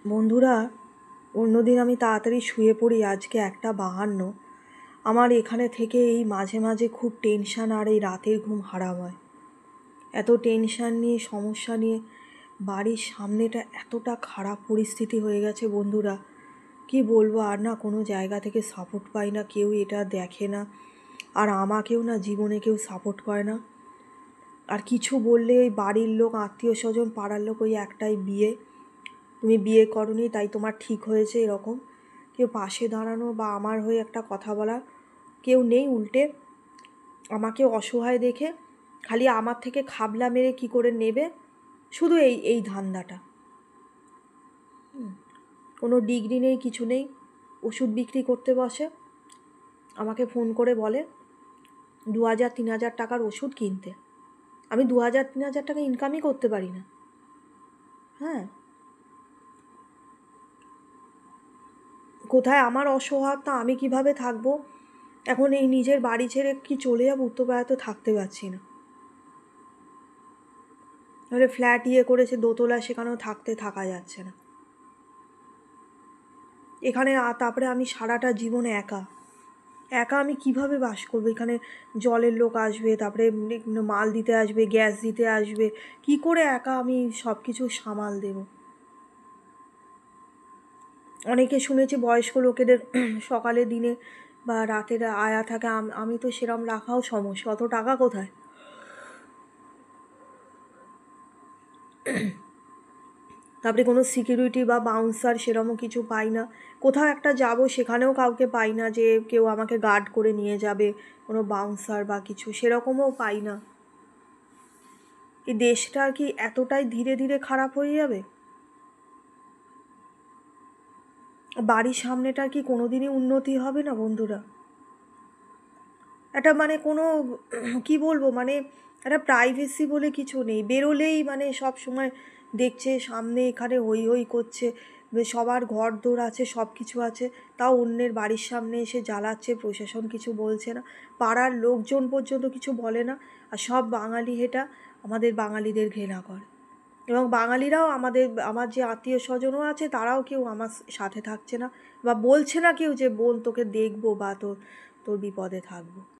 বন্ধুরা, অন্যদিন আমি তাড়াতাড়ি শুয়ে পড়ি, আজকে 1:52। আমার এখানে থেকে এই মাঝে মাঝে খুব টেনশান আর এই রাতের ঘুম হারাম হয়। এত টেনশান নিয়ে, সমস্যা নিয়ে বাড়ির সামনেটা এতটা খারাপ পরিস্থিতি হয়ে গেছে বন্ধুরা, কি বলবো। আর না কোনো জায়গা থেকে সাপোর্ট পাই না, কেউ এটা দেখে না। আর আমাকেও না জীবনে কেউ সাপোর্ট করে না। আর কিছু বললে ওই বাড়ির লোক, আত্মীয় স্বজন, পাড়ার লোক ওই একটাই বিয়ে, তুমি বিয়ে করনি তাই তোমার ঠিক হয়েছে, এরকম। কেউ পাশে দাঁড়ানো বা আমার হয়ে একটা কথা বলা কেউ নেই। উল্টে আমাকে অসহায় দেখে খালি আমার থেকে খাবলা মেরে কি করে নেবে, শুধু এই এই ধান্দাটা। কোনো ডিগ্রি নেই, কিছু নেই, ওষুধ বিক্রি করতে বসে। আমাকে ফোন করে বলে 2000-3000 টাকার ওষুধ কিনতে। আমি 2000-3000 টাকা ইনকামই করতে পারি না। হ্যাঁ, কোথায় আমার অসহায়তা, আমি কিভাবে থাকবো এখন? এই নিজের বাড়ি ছেড়ে কি চলে যাবো? উত্তরপাড়াতে থাকতে পারছি না। তাহলে ফ্ল্যাট করেছে দোতলা, সেখানেও থাকা যাচ্ছে না এখানে। তারপরে আমি সারাটা জীবন একা একা, আমি কিভাবে বাস করবো এখানে? জলের লোক আসবে, তারপরে মাল দিতে আসবে, গ্যাস দিতে আসবে, কি করে একা আমি সব কিছু সামাল দেব? অনেকে শুনেছি বয়স্ক লোকেদের সকালে দিনে বা রাতের আয়া থাকে, আমি তো সেরম রাখাও সমস্যা, অত টাকা কোথায়? তারপরে কোনো সিকিউরিটি বা বাউন্সার সেরকমও কিছু পাই না। কোথাও একটা যাব, সেখানেও কাউকে পাই না যে কেউ আমাকে গার্ড করে নিয়ে যাবে, কোনো বাউন্সার বা কিছু সেরকমও পাই না। এই দেশটা কি এতটাই ধীরে ধীরে খারাপ হয়ে যাবে? বাড়ির সামনেটা কি কোনো দিনই উন্নতি হবে না বন্ধুরা? একটা মানে কোনো কি বলবো, মানে একটা প্রাইভেসি বলে কিছু নেই। বেরোলেই মানে সব সময় দেখছে সামনে এখানে হই হই করছে, সবার ঘর দোর আছে, সব কিছু আছে, তাও অন্যের বাড়ির সামনে এসে জ্বালাচ্ছে, প্রশাসন কিছু বলছে না, পাড়ার লোকজন পর্যন্ত কিছু বলে না। আর সব বাঙালি হেটা আমাদের বাঙালিদের ঘৃণা করে। এবং বাঙালিরাও আমার যে আত্মীয় স্বজনও আছে, তারাও কেউ আমার সাথে থাকছে না বা বলছে না কেউ যে বোন তোকে দেখবো বা তোর বিপদে থাকবো।